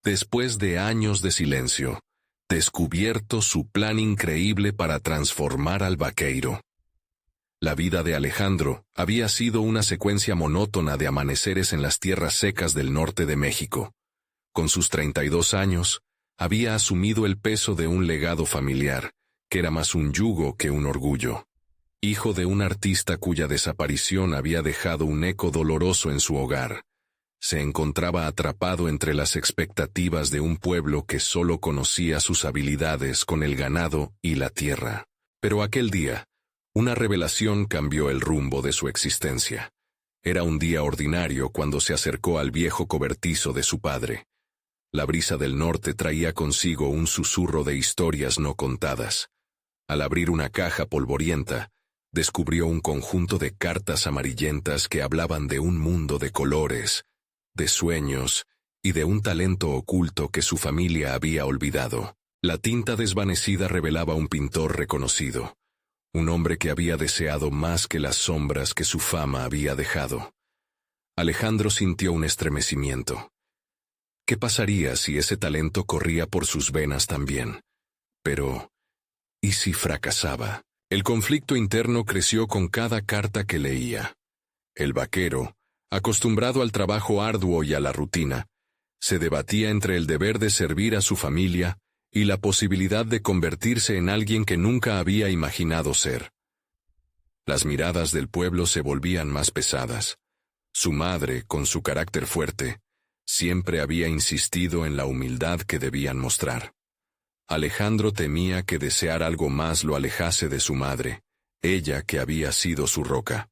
después de años de silencio, descubierto su plan increíble para transformar al vaqueiro. La vida de Alejandro había sido una secuencia monótona de amaneceres en las tierras secas del norte de México. Con sus 32 años, había asumido el peso de un legado familiar, que era más un yugo que un orgullo. Hijo de un artista cuya desaparición había dejado un eco doloroso en su hogar, se encontraba atrapado entre las expectativas de un pueblo que solo conocía sus habilidades con el ganado y la tierra. Pero aquel día, una revelación cambió el rumbo de su existencia. Era un día ordinario cuando se acercó al viejo cobertizo de su padre. La brisa del norte traía consigo un susurro de historias no contadas. Al abrir una caja polvorienta, descubrió un conjunto de cartas amarillentas que hablaban de un mundo de colores, de sueños y de un talento oculto que su familia había olvidado. La tinta desvanecida revelaba un pintor reconocido, un hombre que había deseado más que las sombras que su fama había dejado. Alejandro sintió un estremecimiento. ¿Qué pasaría si ese talento corría por sus venas también? Pero, ¿y si fracasaba? El conflicto interno creció con cada carta que leía. El vaquero, acostumbrado al trabajo arduo y a la rutina, se debatía entre el deber de servir a su familia y la posibilidad de convertirse en alguien que nunca había imaginado ser. Las miradas del pueblo se volvían más pesadas. Su madre, con su carácter fuerte, siempre había insistido en la humildad que debían mostrar. Alejandro temía que desear algo más lo alejase de su madre, ella que había sido su roca.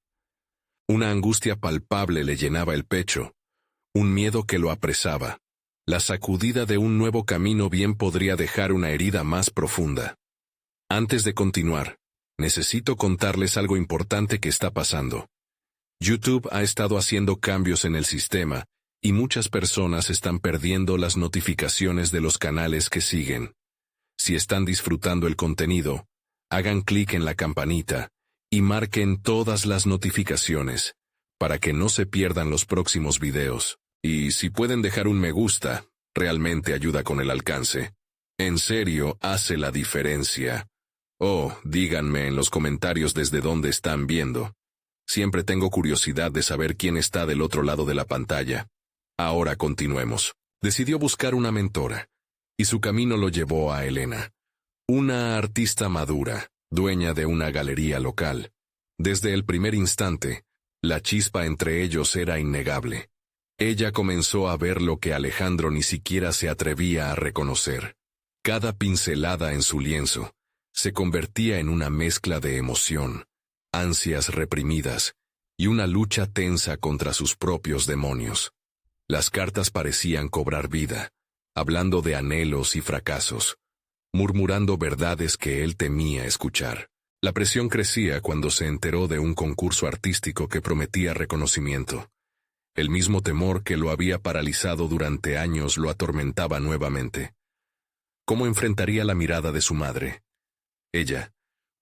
Una angustia palpable le llenaba el pecho, un miedo que lo apresaba. La sacudida de un nuevo camino bien podría dejar una herida más profunda. Antes de continuar, necesito contarles algo importante que está pasando. YouTube ha estado haciendo cambios en el sistema, y muchas personas están perdiendo las notificaciones de los canales que siguen. Si están disfrutando el contenido, hagan clic en la campanita y marquen todas las notificaciones, para que no se pierdan los próximos videos. Y si pueden dejar un me gusta, realmente ayuda con el alcance. En serio, hace la diferencia. Oh, díganme en los comentarios desde dónde están viendo. Siempre tengo curiosidad de saber quién está del otro lado de la pantalla. Ahora continuemos. Decidió buscar una mentora, y su camino lo llevó a Elena, una artista madura, dueña de una galería local. Desde el primer instante, la chispa entre ellos era innegable. Ella comenzó a ver lo que Alejandro ni siquiera se atrevía a reconocer. Cada pincelada en su lienzo se convertía en una mezcla de emoción, ansias reprimidas y una lucha tensa contra sus propios demonios. Las cartas parecían cobrar vida, hablando de anhelos y fracasos, murmurando verdades que él temía escuchar. La presión crecía cuando se enteró de un concurso artístico que prometía reconocimiento. El mismo temor que lo había paralizado durante años lo atormentaba nuevamente. ¿Cómo enfrentaría la mirada de su madre? Ella,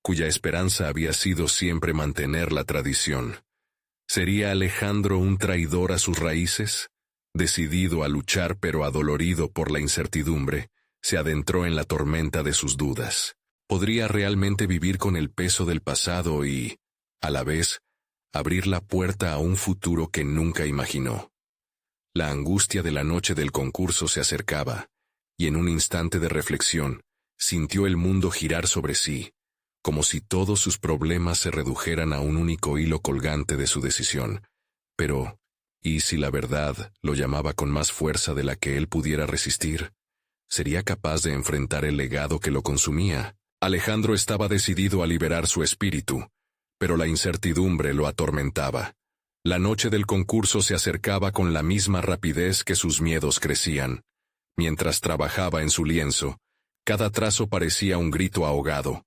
cuya esperanza había sido siempre mantener la tradición. ¿Sería Alejandro un traidor a sus raíces? Decidido a luchar pero adolorido por la incertidumbre, se adentró en la tormenta de sus dudas. ¿Podría realmente vivir con el peso del pasado y, a la vez, abrir la puerta a un futuro que nunca imaginó? La angustia de la noche del concurso se acercaba, y en un instante de reflexión, sintió el mundo girar sobre sí, como si todos sus problemas se redujeran a un único hilo colgante de su decisión. Pero, ¿y si la verdad lo llamaba con más fuerza de la que él pudiera resistir? ¿Sería capaz de enfrentar el legado que lo consumía? Alejandro estaba decidido a liberar su espíritu, pero la incertidumbre lo atormentaba. La noche del concurso se acercaba con la misma rapidez que sus miedos crecían. Mientras trabajaba en su lienzo, cada trazo parecía un grito ahogado,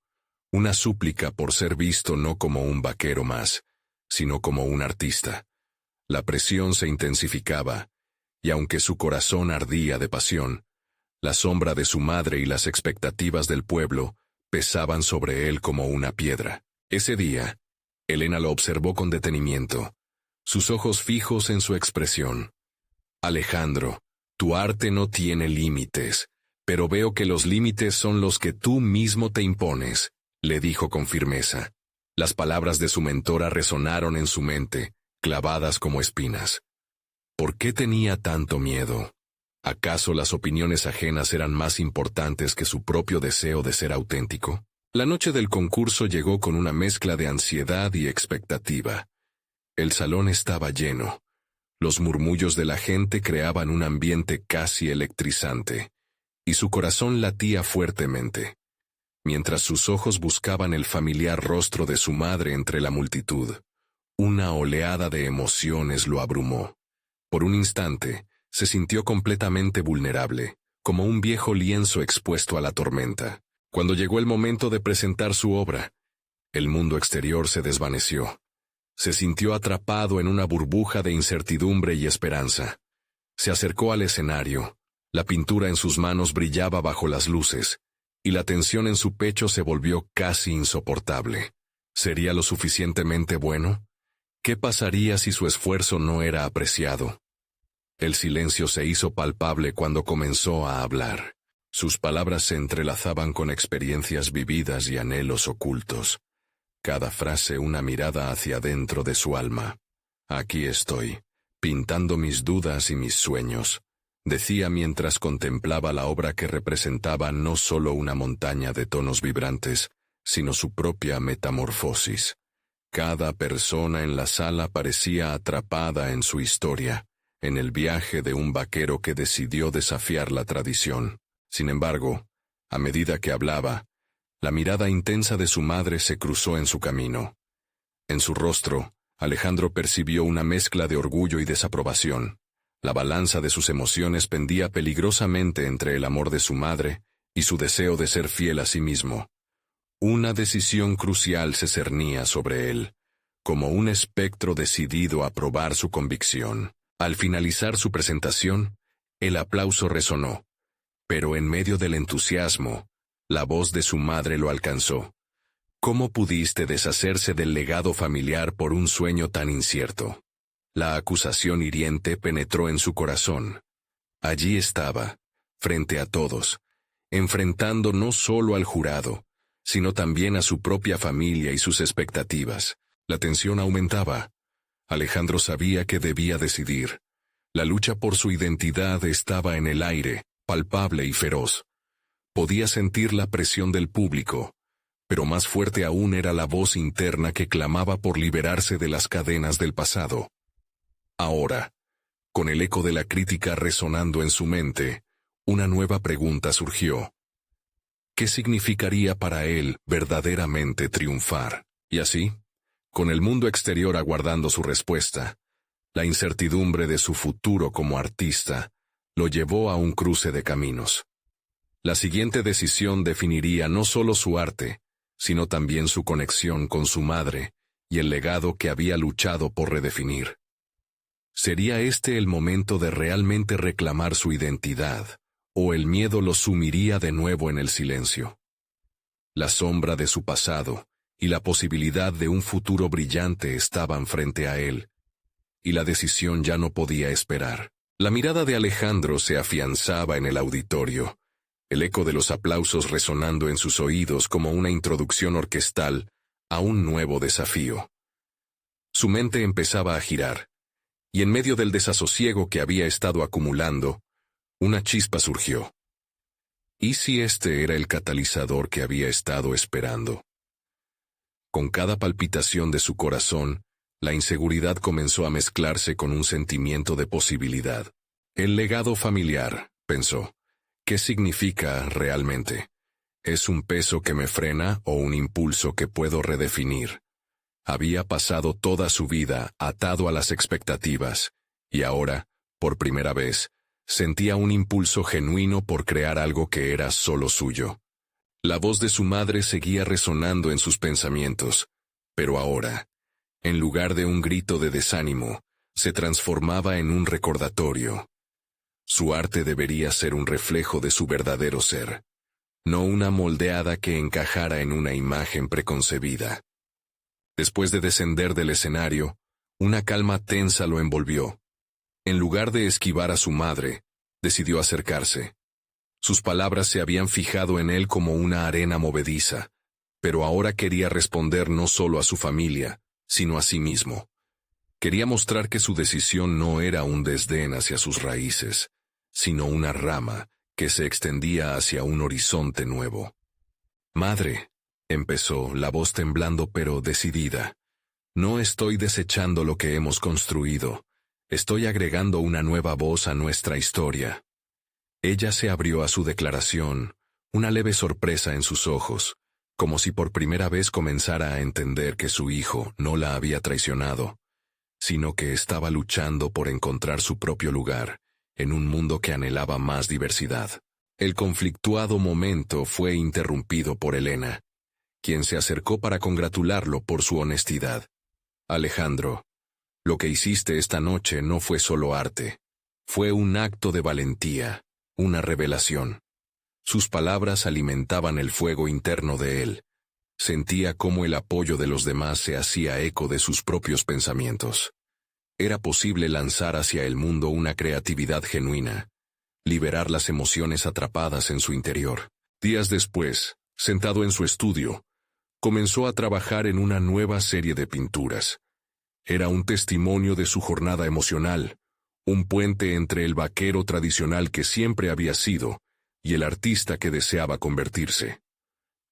una súplica por ser visto no como un vaquero más, sino como un artista. La presión se intensificaba, y aunque su corazón ardía de pasión, la sombra de su madre y las expectativas del pueblo pesaban sobre él como una piedra. Ese día, Elena lo observó con detenimiento, sus ojos fijos en su expresión. Alejandro, Tu arte no tiene límites, pero veo que los límites son los que tú mismo te impones, le dijo con firmeza. Las palabras de su mentora resonaron en su mente, clavadas como espinas. ¿Por qué tenía tanto miedo? ¿Acaso las opiniones ajenas eran más importantes que su propio deseo de ser auténtico? La noche del concurso llegó con una mezcla de ansiedad y expectativa. El salón estaba lleno. Los murmullos de la gente creaban un ambiente casi electrizante, y su corazón latía fuertemente, mientras sus ojos buscaban el familiar rostro de su madre entre la multitud. Una oleada de emociones lo abrumó. Por un instante, se sintió completamente vulnerable, como un viejo lienzo expuesto a la tormenta. Cuando llegó el momento de presentar su obra, el mundo exterior se desvaneció. Se sintió atrapado en una burbuja de incertidumbre y esperanza. Se acercó al escenario. La pintura en sus manos brillaba bajo las luces, y la tensión en su pecho se volvió casi insoportable. ¿Sería lo suficientemente bueno? ¿Qué pasaría si su esfuerzo no era apreciado? El silencio se hizo palpable cuando comenzó a hablar. Sus palabras se entrelazaban con experiencias vividas y anhelos ocultos. Cada frase una mirada hacia dentro de su alma. Aquí estoy, pintando mis dudas y mis sueños, decía mientras contemplaba la obra que representaba no solo una montaña de tonos vibrantes, sino su propia metamorfosis. Cada persona en la sala parecía atrapada en su historia, en el viaje de un vaquero que decidió desafiar la tradición. Sin embargo, a medida que hablaba, la mirada intensa de su madre se cruzó en su camino. En su rostro, Alejandro percibió una mezcla de orgullo y desaprobación. La balanza de sus emociones pendía peligrosamente entre el amor de su madre y su deseo de ser fiel a sí mismo. Una decisión crucial se cernía sobre él, como un espectro decidido a probar su convicción. Al finalizar su presentación, el aplauso resonó, pero en medio del entusiasmo, la voz de su madre lo alcanzó. ¿Cómo pudiste deshacerse del legado familiar por un sueño tan incierto? La acusación hiriente penetró en su corazón. Allí estaba, frente a todos, enfrentando no solo al jurado, sino también a su propia familia y sus expectativas. La tensión aumentaba. Alejandro sabía que debía decidir. La lucha por su identidad estaba en el aire, palpable y feroz. Podía sentir la presión del público, pero más fuerte aún era la voz interna que clamaba por liberarse de las cadenas del pasado. Ahora, con el eco de la crítica resonando en su mente, una nueva pregunta surgió. ¿Qué significaría para él verdaderamente triunfar? Y así, con el mundo exterior aguardando su respuesta, la incertidumbre de su futuro como artista lo llevó a un cruce de caminos. La siguiente decisión definiría no solo su arte, sino también su conexión con su madre y el legado que había luchado por redefinir. ¿Sería este el momento de realmente reclamar su identidad, o el miedo lo sumiría de nuevo en el silencio? La sombra de su pasado y la posibilidad de un futuro brillante estaban frente a él, y la decisión ya no podía esperar. La mirada de Alejandro se afianzaba en el auditorio, el eco de los aplausos resonando en sus oídos como una introducción orquestal a un nuevo desafío. Su mente empezaba a girar, y en medio del desasosiego que había estado acumulando, una chispa surgió. ¿Y si este era el catalizador que había estado esperando? Con cada palpitación de su corazón, la inseguridad comenzó a mezclarse con un sentimiento de posibilidad. El legado familiar, pensó. ¿Qué significa realmente? ¿Es un peso que me frena o un impulso que puedo redefinir? Había pasado toda su vida atado a las expectativas, y ahora, por primera vez, sentía un impulso genuino por crear algo que era solo suyo. La voz de su madre seguía resonando en sus pensamientos, pero ahora, en lugar de un grito de desánimo, se transformaba en un recordatorio. Su arte debería ser un reflejo de su verdadero ser, no una moldeada que encajara en una imagen preconcebida. Después de descender del escenario, una calma tensa lo envolvió. En lugar de esquivar a su madre, decidió acercarse. Sus palabras se habían fijado en él como una arena movediza, pero ahora quería responder no solo a su familia, sino a sí mismo. Quería mostrar que su decisión no era un desdén hacia sus raíces, sino una rama que se extendía hacia un horizonte nuevo. «Madre», empezó, la voz temblando pero decidida, «no estoy desechando lo que hemos construido, estoy agregando una nueva voz a nuestra historia». Ella se abrió a su declaración, una leve sorpresa en sus ojos, como si por primera vez comenzara a entender que su hijo no la había traicionado, sino que estaba luchando por encontrar su propio lugar, en un mundo que anhelaba más diversidad. El conflictuado momento fue interrumpido por Elena, quien se acercó para congratularlo por su honestidad. «Alejandro, lo que hiciste esta noche no fue solo arte, fue un acto de valentía, una revelación». Sus palabras alimentaban el fuego interno de él. Sentía cómo el apoyo de los demás se hacía eco de sus propios pensamientos. Era posible lanzar hacia el mundo una creatividad genuina, liberar las emociones atrapadas en su interior. Días después, sentado en su estudio, comenzó a trabajar en una nueva serie de pinturas. Era un testimonio de su jornada emocional, un puente entre el vaquero tradicional que siempre había sido y el artista que deseaba convertirse.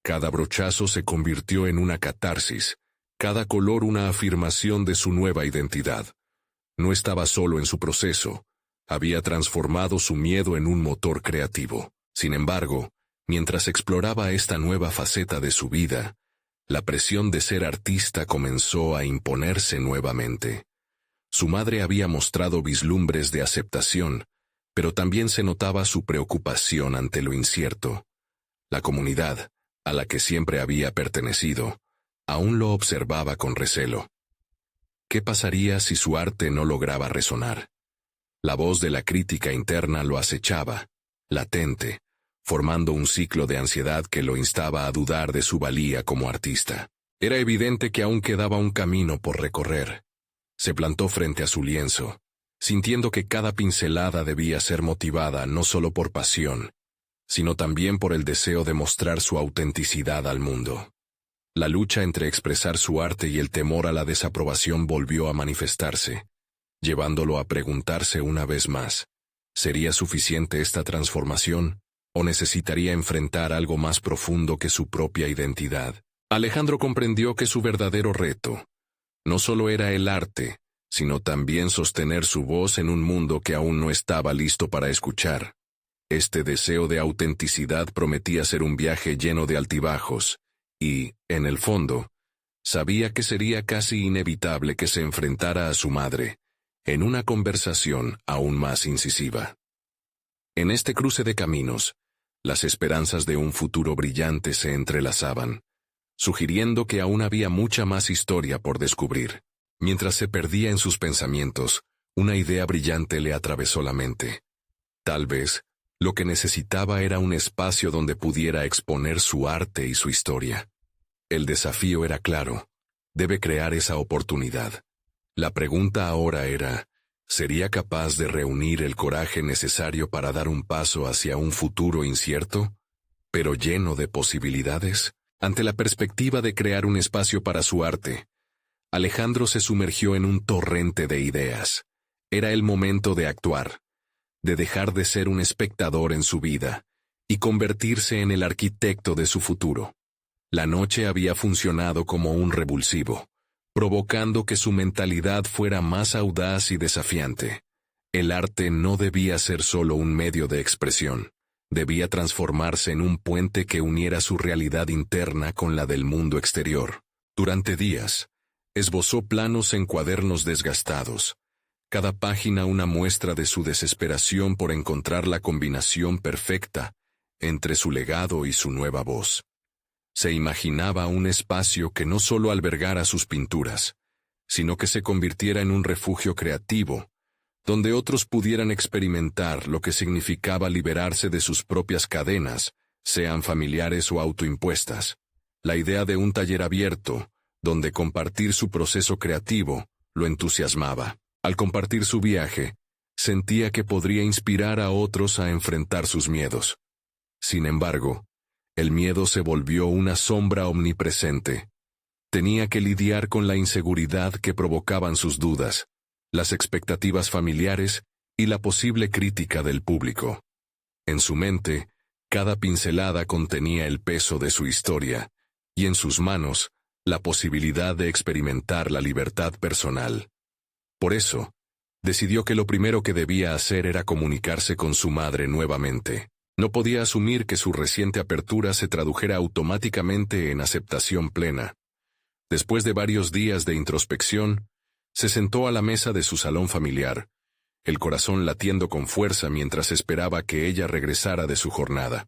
Cada brochazo se convirtió en una catarsis, cada color una afirmación de su nueva identidad. No estaba solo en su proceso, había transformado su miedo en un motor creativo. Sin embargo, mientras exploraba esta nueva faceta de su vida, la presión de ser artista comenzó a imponerse nuevamente. Su madre había mostrado vislumbres de aceptación, pero también se notaba su preocupación ante lo incierto. La comunidad, a la que siempre había pertenecido, aún lo observaba con recelo. ¿Qué pasaría si su arte no lograba resonar? La voz de la crítica interna lo acechaba, latente, formando un ciclo de ansiedad que lo instaba a dudar de su valía como artista. Era evidente que aún quedaba un camino por recorrer. Se plantó frente a su lienzo, sintiendo que cada pincelada debía ser motivada no solo por pasión, sino también por el deseo de mostrar su autenticidad al mundo. La lucha entre expresar su arte y el temor a la desaprobación volvió a manifestarse, llevándolo a preguntarse una vez más, ¿sería suficiente esta transformación, o necesitaría enfrentar algo más profundo que su propia identidad? Alejandro comprendió que su verdadero reto no solo era el arte, sino también sostener su voz en un mundo que aún no estaba listo para escuchar. Este deseo de autenticidad prometía ser un viaje lleno de altibajos, y, en el fondo, sabía que sería casi inevitable que se enfrentara a su madre, en una conversación aún más incisiva. En este cruce de caminos, las esperanzas de un futuro brillante se entrelazaban, sugiriendo que aún había mucha más historia por descubrir. Mientras se perdía en sus pensamientos, una idea brillante le atravesó la mente. Tal vez, lo que necesitaba era un espacio donde pudiera exponer su arte y su historia. El desafío era claro: debe crear esa oportunidad. La pregunta ahora era, ¿sería capaz de reunir el coraje necesario para dar un paso hacia un futuro incierto, pero lleno de posibilidades? Ante la perspectiva de crear un espacio para su arte, Alejandro se sumergió en un torrente de ideas. Era el momento de actuar, de dejar de ser un espectador en su vida, y convertirse en el arquitecto de su futuro. La noche había funcionado como un revulsivo, provocando que su mentalidad fuera más audaz y desafiante. El arte no debía ser solo un medio de expresión, debía transformarse en un puente que uniera su realidad interna con la del mundo exterior. Durante días, esbozó planos en cuadernos desgastados, cada página una muestra de su desesperación por encontrar la combinación perfecta entre su legado y su nueva voz. Se imaginaba un espacio que no solo albergara sus pinturas, sino que se convirtiera en un refugio creativo, donde otros pudieran experimentar lo que significaba liberarse de sus propias cadenas, sean familiares o autoimpuestas. La idea de un taller abierto, donde compartir su proceso creativo, lo entusiasmaba. Al compartir su viaje, Sentía que podría inspirar a otros a enfrentar sus miedos. Sin embargo, el miedo se volvió una sombra omnipresente. Tenía que lidiar con la inseguridad que provocaban sus dudas, las expectativas familiares y la posible crítica del público. En su mente, cada pincelada contenía el peso de su historia, y en sus manos, la posibilidad de experimentar la libertad personal. Por eso, decidió que lo primero que debía hacer era comunicarse con su madre nuevamente. No podía asumir que su reciente apertura se tradujera automáticamente en aceptación plena. Después de varios días de introspección, se sentó a la mesa de su salón familiar, el corazón latiendo con fuerza mientras esperaba que ella regresara de su jornada.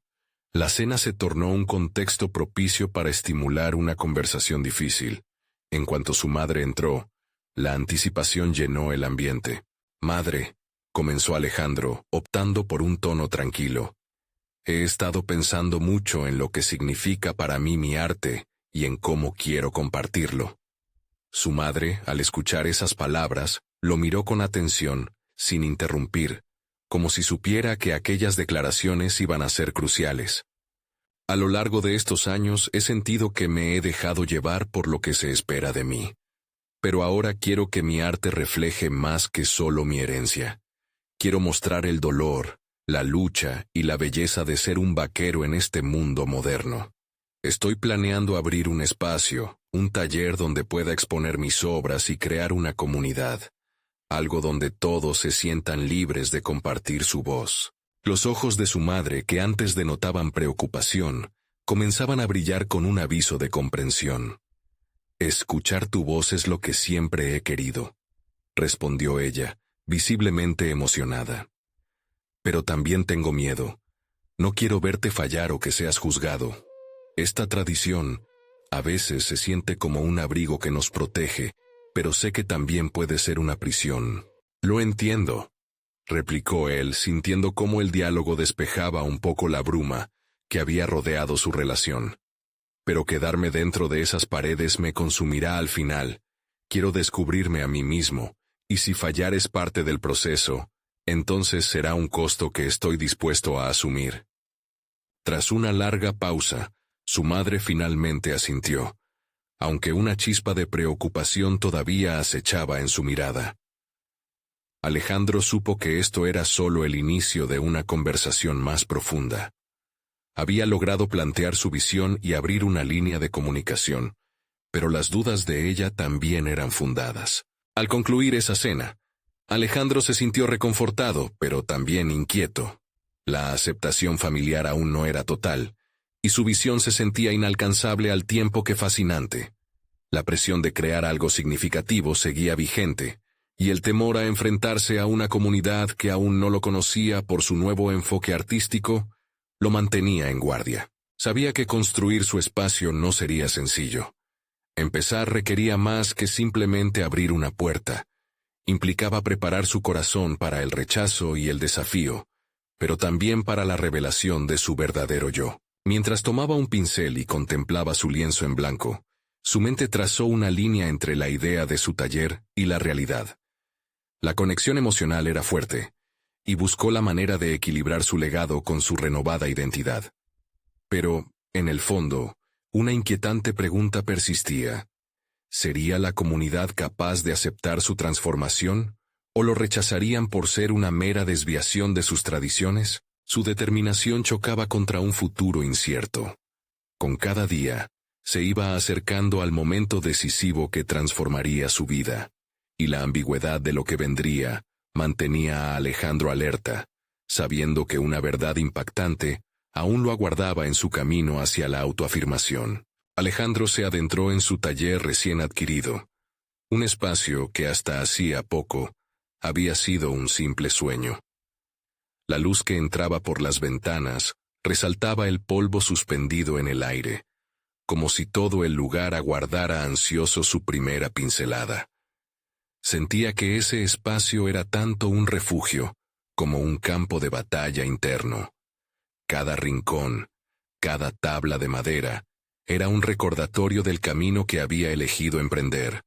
La cena se tornó un contexto propicio para estimular una conversación difícil. En cuanto su madre entró, la anticipación llenó el ambiente. «Madre», comenzó Alejandro, optando por un tono tranquilo. «He estado pensando mucho en lo que significa para mí mi arte y en cómo quiero compartirlo». Su madre, al escuchar esas palabras, lo miró con atención, sin interrumpir, como si supiera que aquellas declaraciones iban a ser cruciales. «A lo largo de estos años he sentido que me he dejado llevar por lo que se espera de mí. Pero ahora quiero que mi arte refleje más que solo mi herencia. Quiero mostrar el dolor, la lucha y la belleza de ser un vaquero en este mundo moderno. Estoy planeando abrir un espacio, un taller donde pueda exponer mis obras y crear una comunidad. Algo donde todos se sientan libres de compartir su voz». Los ojos de su madre, que antes denotaban preocupación, comenzaban a brillar con un aviso de comprensión. «Escuchar tu voz es lo que siempre he querido», respondió ella, visiblemente emocionada. «Pero también tengo miedo. No quiero verte fallar o que seas juzgado. Esta tradición a veces se siente como un abrigo que nos protege, pero sé que también puede ser una prisión». «Lo entiendo», replicó él, sintiendo cómo el diálogo despejaba un poco la bruma que había rodeado su relación. «Pero quedarme dentro de esas paredes me consumirá al final. Quiero descubrirme a mí mismo, y si fallar es parte del proceso, entonces será un costo que estoy dispuesto a asumir». Tras una larga pausa, su madre finalmente asintió, aunque una chispa de preocupación todavía acechaba en su mirada. Alejandro supo que esto era solo el inicio de una conversación más profunda. Había logrado plantear su visión y abrir una línea de comunicación, pero las dudas de ella también eran fundadas. Al concluir esa cena, Alejandro se sintió reconfortado, pero también inquieto. La aceptación familiar aún no era total, y su visión se sentía inalcanzable al tiempo que fascinante. La presión de crear algo significativo seguía vigente, y el temor a enfrentarse a una comunidad que aún no lo conocía por su nuevo enfoque artístico lo mantenía en guardia. Sabía que construir su espacio no sería sencillo. Empezar requería más que simplemente abrir una puerta. Implicaba preparar su corazón para el rechazo y el desafío, pero también para la revelación de su verdadero yo. Mientras tomaba un pincel y contemplaba su lienzo en blanco, su mente trazó una línea entre la idea de su taller y la realidad. La conexión emocional era fuerte, y buscó la manera de equilibrar su legado con su renovada identidad. Pero, en el fondo, una inquietante pregunta persistía. ¿Sería la comunidad capaz de aceptar su transformación, o lo rechazarían por ser una mera desviación de sus tradiciones? Su determinación chocaba contra un futuro incierto. Con cada día, se iba acercando al momento decisivo que transformaría su vida. Y la ambigüedad de lo que vendría mantenía a Alejandro alerta, sabiendo que una verdad impactante aún lo aguardaba en su camino hacia la autoafirmación. Alejandro se adentró en su taller recién adquirido, un espacio que hasta hacía poco había sido un simple sueño. La luz que entraba por las ventanas resaltaba el polvo suspendido en el aire, como si todo el lugar aguardara ansioso su primera pincelada. Sentía que ese espacio era tanto un refugio como un campo de batalla interno. Cada rincón, cada tabla de madera, era un recordatorio del camino que había elegido emprender,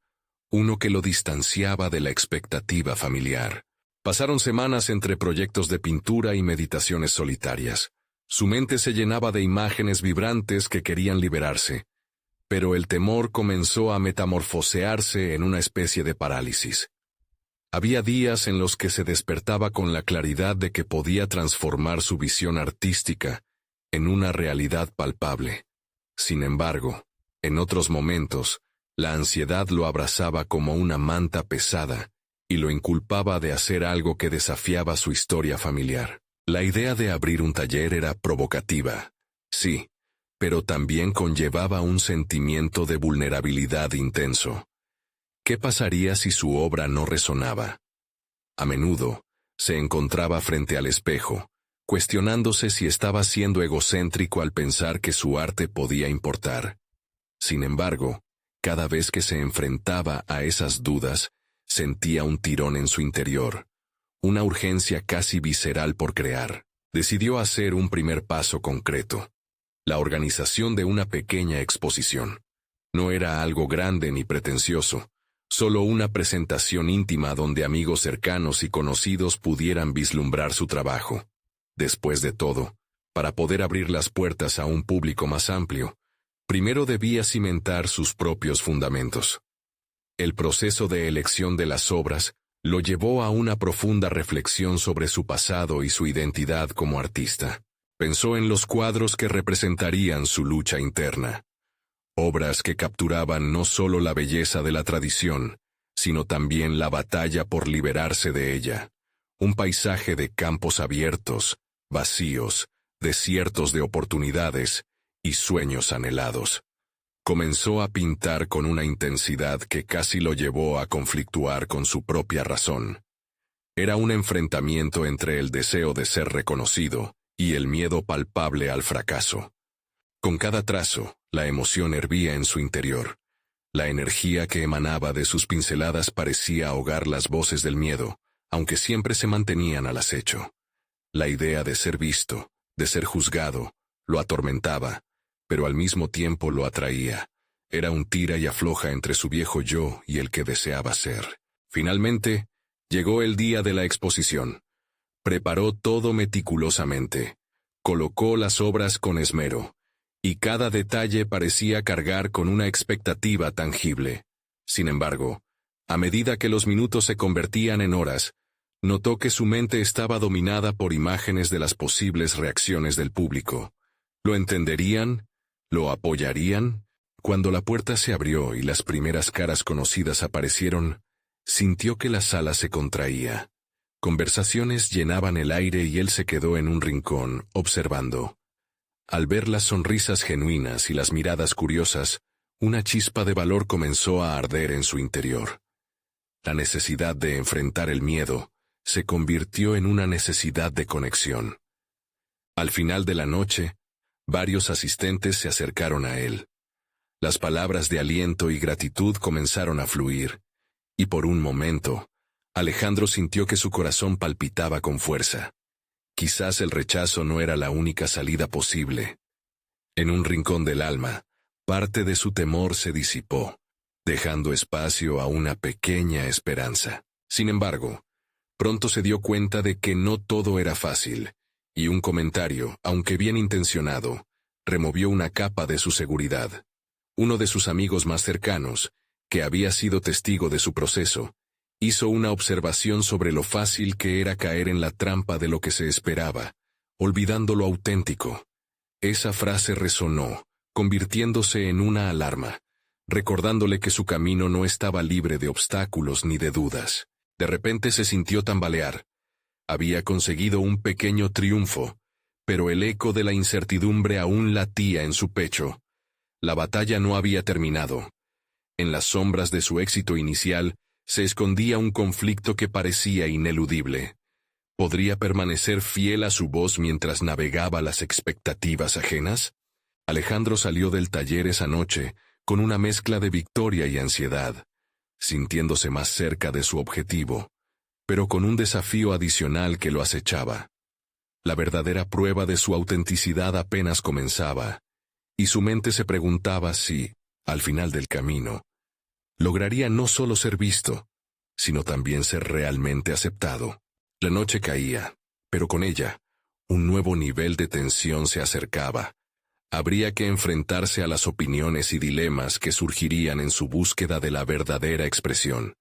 uno que lo distanciaba de la expectativa familiar. Pasaron semanas entre proyectos de pintura y meditaciones solitarias. Su mente se llenaba de imágenes vibrantes que querían liberarse, pero el temor comenzó a metamorfosearse en una especie de parálisis. Había días en los que se despertaba con la claridad de que podía transformar su visión artística en una realidad palpable. Sin embargo, en otros momentos, la ansiedad lo abrazaba como una manta pesada y lo inculpaba de hacer algo que desafiaba su historia familiar. La idea de abrir un taller era provocativa, sí, pero también conllevaba un sentimiento de vulnerabilidad intenso. ¿Qué pasaría si su obra no resonaba? A menudo, se encontraba frente al espejo, cuestionándose si estaba siendo egocéntrico al pensar que su arte podía importar. Sin embargo, cada vez que se enfrentaba a esas dudas, sentía un tirón en su interior, una urgencia casi visceral por crear. Decidió hacer un primer paso concreto: la organización de una pequeña exposición. No era algo grande ni pretencioso, solo una presentación íntima donde amigos cercanos y conocidos pudieran vislumbrar su trabajo. Después de todo, para poder abrir las puertas a un público más amplio, primero debía cimentar sus propios fundamentos. El proceso de elección de las obras lo llevó a una profunda reflexión sobre su pasado y su identidad como artista. Pensó en los cuadros que representarían su lucha interna. Obras que capturaban no solo la belleza de la tradición, sino también la batalla por liberarse de ella. Un paisaje de campos abiertos, vacíos, desiertos de oportunidades y sueños anhelados. Comenzó a pintar con una intensidad que casi lo llevó a conflictuar con su propia razón. Era un enfrentamiento entre el deseo de ser reconocido y el miedo palpable al fracaso. Con cada trazo, la emoción hervía en su interior. La energía que emanaba de sus pinceladas parecía ahogar las voces del miedo, aunque siempre se mantenían al acecho. La idea de ser visto, de ser juzgado, lo atormentaba, pero al mismo tiempo lo atraía. Era un tira y afloja entre su viejo yo y el que deseaba ser. Finalmente, llegó el día de la exposición. Preparó todo meticulosamente. Colocó las obras con esmero, y cada detalle parecía cargar con una expectativa tangible. Sin embargo, a medida que los minutos se convertían en horas, notó que su mente estaba dominada por imágenes de las posibles reacciones del público. ¿Lo entenderían? ¿Lo apoyarían? Cuando la puerta se abrió y las primeras caras conocidas aparecieron, sintió que la sala se contraía. Conversaciones llenaban el aire y él se quedó en un rincón, observando. Al ver las sonrisas genuinas y las miradas curiosas, una chispa de valor comenzó a arder en su interior. La necesidad de enfrentar el miedo se convirtió en una necesidad de conexión. Al final de la noche, varios asistentes se acercaron a él. Las palabras de aliento y gratitud comenzaron a fluir, y por un momento, Alejandro sintió que su corazón palpitaba con fuerza. Quizás el rechazo no era la única salida posible. En un rincón del alma, parte de su temor se disipó, dejando espacio a una pequeña esperanza. Sin embargo, pronto se dio cuenta de que no todo era fácil, y un comentario, aunque bien intencionado, removió una capa de su seguridad. Uno de sus amigos más cercanos, que había sido testigo de su proceso, hizo una observación sobre lo fácil que era caer en la trampa de lo que se esperaba, olvidando lo auténtico. Esa frase resonó, convirtiéndose en una alarma, recordándole que su camino no estaba libre de obstáculos ni de dudas. De repente se sintió tambalear. Había conseguido un pequeño triunfo, pero el eco de la incertidumbre aún latía en su pecho. La batalla no había terminado. En las sombras de su éxito inicial, se escondía un conflicto que parecía ineludible. ¿Podría permanecer fiel a su voz mientras navegaba las expectativas ajenas? Alejandro salió del taller esa noche con una mezcla de victoria y ansiedad, sintiéndose más cerca de su objetivo, pero con un desafío adicional que lo acechaba. La verdadera prueba de su autenticidad apenas comenzaba, y su mente se preguntaba si, al final del camino, lograría no solo ser visto, sino también ser realmente aceptado. La noche caía, pero con ella, un nuevo nivel de tensión se acercaba. Habría que enfrentarse a las opiniones y dilemas que surgirían en su búsqueda de la verdadera expresión.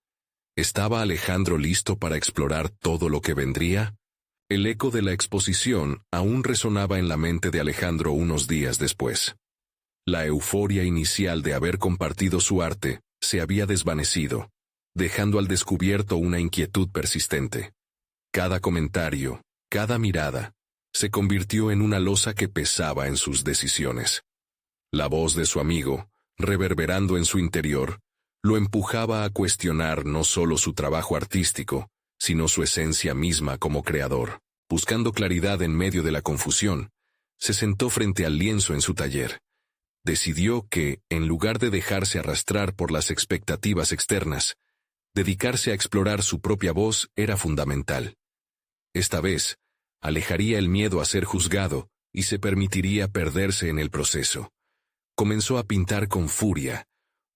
¿Estaba Alejandro listo para explorar todo lo que vendría? El eco de la exposición aún resonaba en la mente de Alejandro unos días después. La euforia inicial de haber compartido su arte se había desvanecido, dejando al descubierto una inquietud persistente. Cada comentario, cada mirada, se convirtió en una losa que pesaba en sus decisiones. La voz de su amigo, reverberando en su interior, lo empujaba a cuestionar no solo su trabajo artístico, sino su esencia misma como creador. Buscando claridad en medio de la confusión, se sentó frente al lienzo en su taller. Decidió que, en lugar de dejarse arrastrar por las expectativas externas, dedicarse a explorar su propia voz era fundamental. Esta vez, alejaría el miedo a ser juzgado y se permitiría perderse en el proceso. Comenzó a pintar con furia,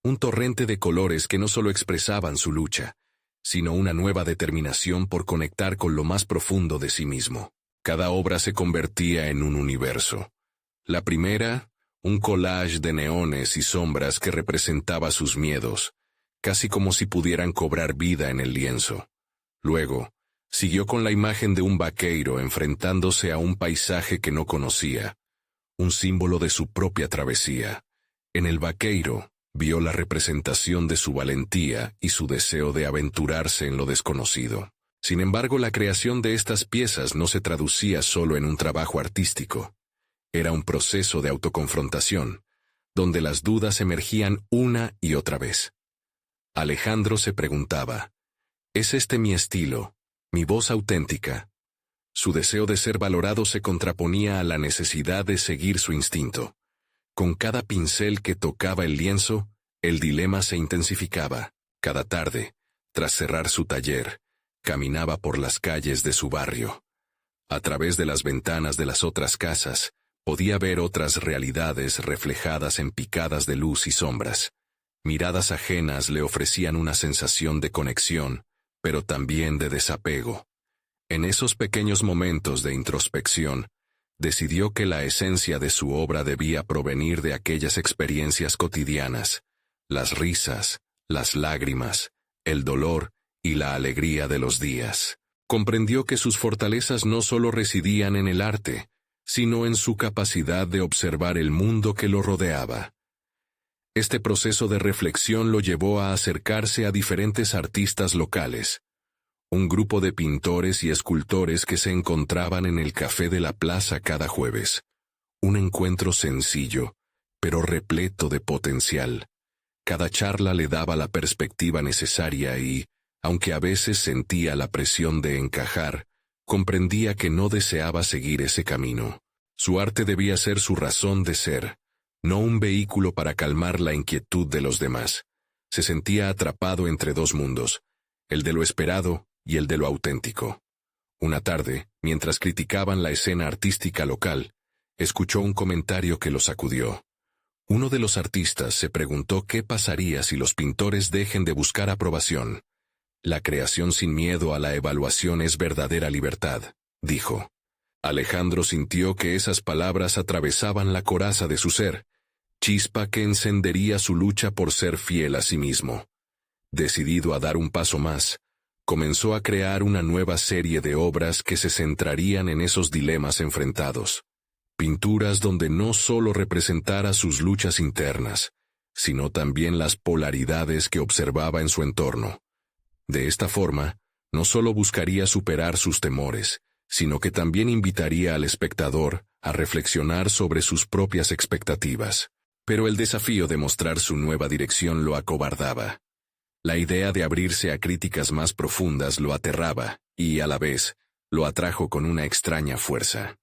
un torrente de colores que no solo expresaban su lucha, sino una nueva determinación por conectar con lo más profundo de sí mismo. Cada obra se convertía en un universo. La primera, un collage de neones y sombras que representaba sus miedos, casi como si pudieran cobrar vida en el lienzo. Luego, siguió con la imagen de un vaqueiro enfrentándose a un paisaje que no conocía, un símbolo de su propia travesía. En el vaqueiro, vio la representación de su valentía y su deseo de aventurarse en lo desconocido. Sin embargo, la creación de estas piezas no se traducía solo en un trabajo artístico. Era un proceso de autoconfrontación, donde las dudas emergían una y otra vez. Alejandro se preguntaba, ¿es este mi estilo, mi voz auténtica? Su deseo de ser valorado se contraponía a la necesidad de seguir su instinto. Con cada pincel que tocaba el lienzo, el dilema se intensificaba. Cada tarde, tras cerrar su taller, caminaba por las calles de su barrio. A través de las ventanas de las otras casas, podía ver otras realidades reflejadas en picadas de luz y sombras. Miradas ajenas le ofrecían una sensación de conexión, pero también de desapego. En esos pequeños momentos de introspección, decidió que la esencia de su obra debía provenir de aquellas experiencias cotidianas, las risas, las lágrimas, el dolor y la alegría de los días. Comprendió que sus fortalezas no solo residían en el arte, sino en su capacidad de observar el mundo que lo rodeaba. Este proceso de reflexión lo llevó a acercarse a diferentes artistas locales, un grupo de pintores y escultores que se encontraban en el café de la plaza cada jueves. Un encuentro sencillo, pero repleto de potencial. Cada charla le daba la perspectiva necesaria y, aunque a veces sentía la presión de encajar, comprendía que no deseaba seguir ese camino. Su arte debía ser su razón de ser, no un vehículo para calmar la inquietud de los demás. Se sentía atrapado entre dos mundos, el de lo esperado y el de lo auténtico. Una tarde, mientras criticaban la escena artística local, escuchó un comentario que lo sacudió. Uno de los artistas se preguntó qué pasaría si los pintores dejen de buscar aprobación. La creación sin miedo a la evaluación es verdadera libertad, dijo. Alejandro sintió que esas palabras atravesaban la coraza de su ser, chispa que encendería su lucha por ser fiel a sí mismo. Decidido a dar un paso más, comenzó a crear una nueva serie de obras que se centrarían en esos dilemas enfrentados. Pinturas donde no solo representara sus luchas internas, sino también las polaridades que observaba en su entorno. De esta forma, no solo buscaría superar sus temores, sino que también invitaría al espectador a reflexionar sobre sus propias expectativas. Pero el desafío de mostrar su nueva dirección lo acobardaba. La idea de abrirse a críticas más profundas lo aterraba, y, a la vez, lo atrajo con una extraña fuerza.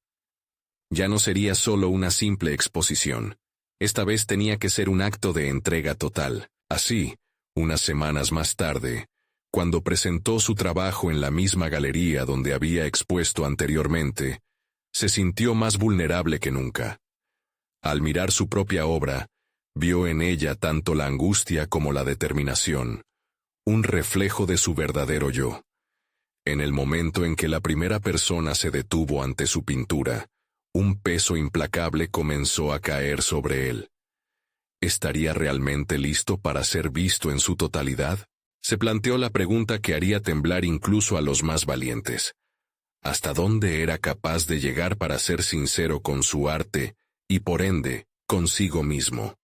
Ya no sería solo una simple exposición. Esta vez tenía que ser un acto de entrega total. Así, unas semanas más tarde, cuando presentó su trabajo en la misma galería donde había expuesto anteriormente, se sintió más vulnerable que nunca. Al mirar su propia obra, vio en ella tanto la angustia como la determinación, un reflejo de su verdadero yo. En el momento en que la primera persona se detuvo ante su pintura, un peso implacable comenzó a caer sobre él. ¿Estaría realmente listo para ser visto en su totalidad? Se planteó la pregunta que haría temblar incluso a los más valientes. ¿Hasta dónde era capaz de llegar para ser sincero con su arte y, por ende, consigo mismo?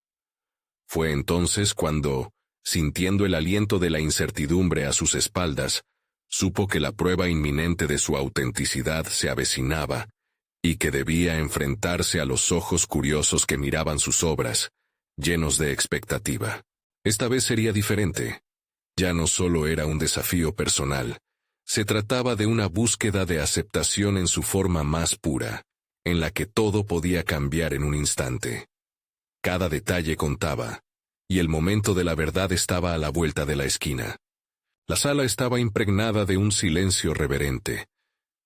Fue entonces cuando, sintiendo el aliento de la incertidumbre a sus espaldas, supo que la prueba inminente de su autenticidad se avecinaba y que debía enfrentarse a los ojos curiosos que miraban sus obras, llenos de expectativa. Esta vez sería diferente. Ya no solo era un desafío personal, se trataba de una búsqueda de aceptación en su forma más pura, en la que todo podía cambiar en un instante. Cada detalle contaba, y el momento de la verdad estaba a la vuelta de la esquina. La sala estaba impregnada de un silencio reverente,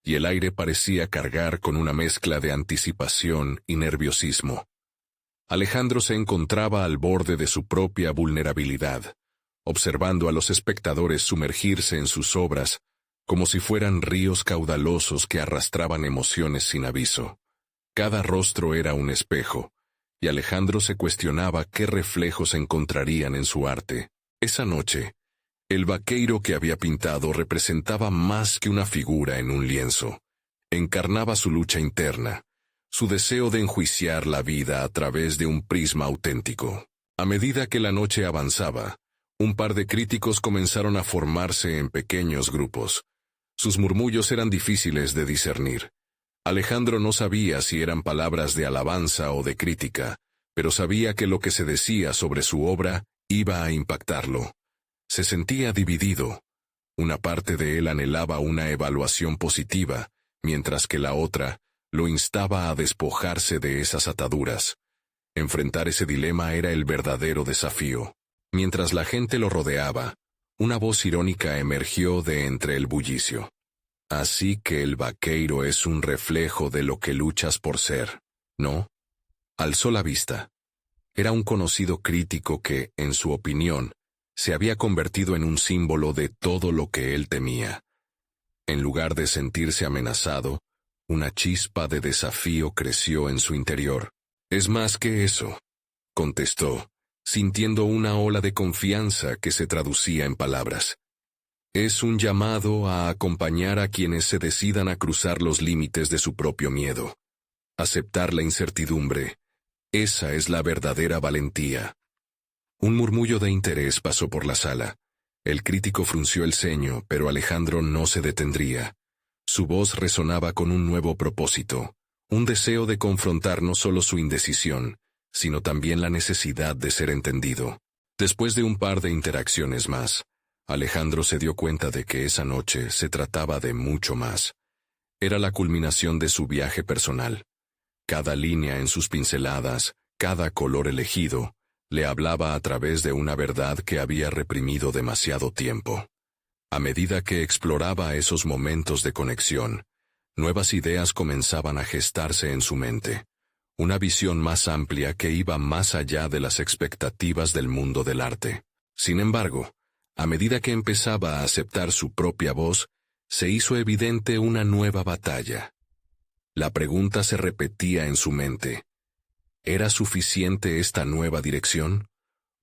y el aire parecía cargar con una mezcla de anticipación y nerviosismo. Alejandro se encontraba al borde de su propia vulnerabilidad, observando a los espectadores sumergirse en sus obras como si fueran ríos caudalosos que arrastraban emociones sin aviso. Cada rostro era un espejo, y Alejandro se cuestionaba qué reflejos encontrarían en su arte. Esa noche, el vaqueiro que había pintado representaba más que una figura en un lienzo. Encarnaba su lucha interna, su deseo de enjuiciar la vida a través de un prisma auténtico. A medida que la noche avanzaba, un par de críticos comenzaron a formarse en pequeños grupos. Sus murmullos eran difíciles de discernir. Alejandro no sabía si eran palabras de alabanza o de crítica, pero sabía que lo que se decía sobre su obra iba a impactarlo. Se sentía dividido. Una parte de él anhelaba una evaluación positiva, mientras que la otra lo instaba a despojarse de esas ataduras. Enfrentar ese dilema era el verdadero desafío. Mientras la gente lo rodeaba, una voz irónica emergió de entre el bullicio. Así que el vaqueiro es un reflejo de lo que luchas por ser, ¿no? Alzó la vista. Era un conocido crítico que, en su opinión, se había convertido en un símbolo de todo lo que él temía. En lugar de sentirse amenazado, una chispa de desafío creció en su interior. «Es más que eso», contestó, sintiendo una ola de confianza que se traducía en palabras. «Es un llamado a acompañar a quienes se decidan a cruzar los límites de su propio miedo. Aceptar la incertidumbre. Esa es la verdadera valentía». Un murmullo de interés pasó por la sala. El crítico frunció el ceño, pero Alejandro no se detendría. Su voz resonaba con un nuevo propósito, un deseo de confrontar no solo su indecisión, sino también la necesidad de ser entendido. Después de un par de interacciones más, Alejandro se dio cuenta de que esa noche se trataba de mucho más. Era la culminación de su viaje personal. Cada línea en sus pinceladas, cada color elegido, le hablaba a través de una verdad que había reprimido demasiado tiempo. A medida que exploraba esos momentos de conexión, nuevas ideas comenzaban a gestarse en su mente. Una visión más amplia que iba más allá de las expectativas del mundo del arte. Sin embargo, a medida que empezaba a aceptar su propia voz, se hizo evidente una nueva batalla. La pregunta se repetía en su mente. ¿Era suficiente esta nueva dirección?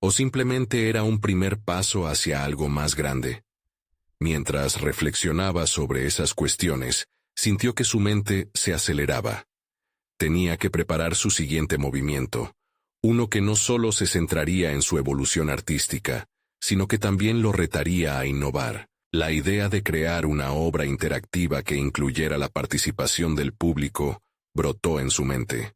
¿O simplemente era un primer paso hacia algo más grande? Mientras reflexionaba sobre esas cuestiones, sintió que su mente se aceleraba. Tenía que preparar su siguiente movimiento, uno que no solo se centraría en su evolución artística, sino que también lo retaría a innovar. La idea de crear una obra interactiva que incluyera la participación del público brotó en su mente.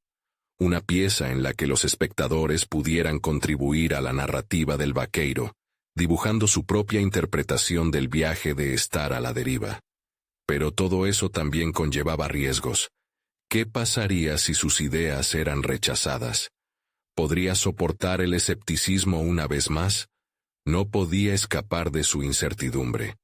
Una pieza en la que los espectadores pudieran contribuir a la narrativa del vaqueiro, dibujando su propia interpretación del viaje de estar a la deriva. Pero todo eso también conllevaba riesgos. ¿Qué pasaría si sus ideas eran rechazadas? ¿Podría soportar el escepticismo una vez más? No podía escapar de su incertidumbre.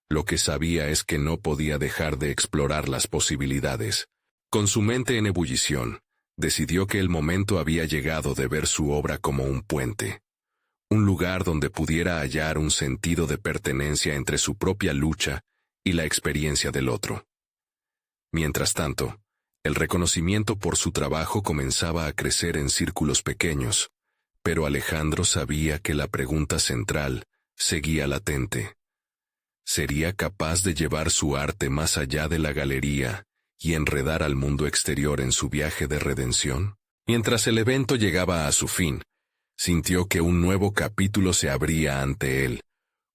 Lo que sabía es que no podía dejar de explorar las posibilidades. Con su mente en ebullición, decidió que el momento había llegado de ver su obra como un puente. Un lugar donde pudiera hallar un sentido de pertenencia entre su propia lucha y la experiencia del otro. Mientras tanto, el reconocimiento por su trabajo comenzaba a crecer en círculos pequeños, pero Alejandro sabía que la pregunta central seguía latente. ¿Sería capaz de llevar su arte más allá de la galería y enredar al mundo exterior en su viaje de redención? Mientras el evento llegaba a su fin, sintió que un nuevo capítulo se abría ante él,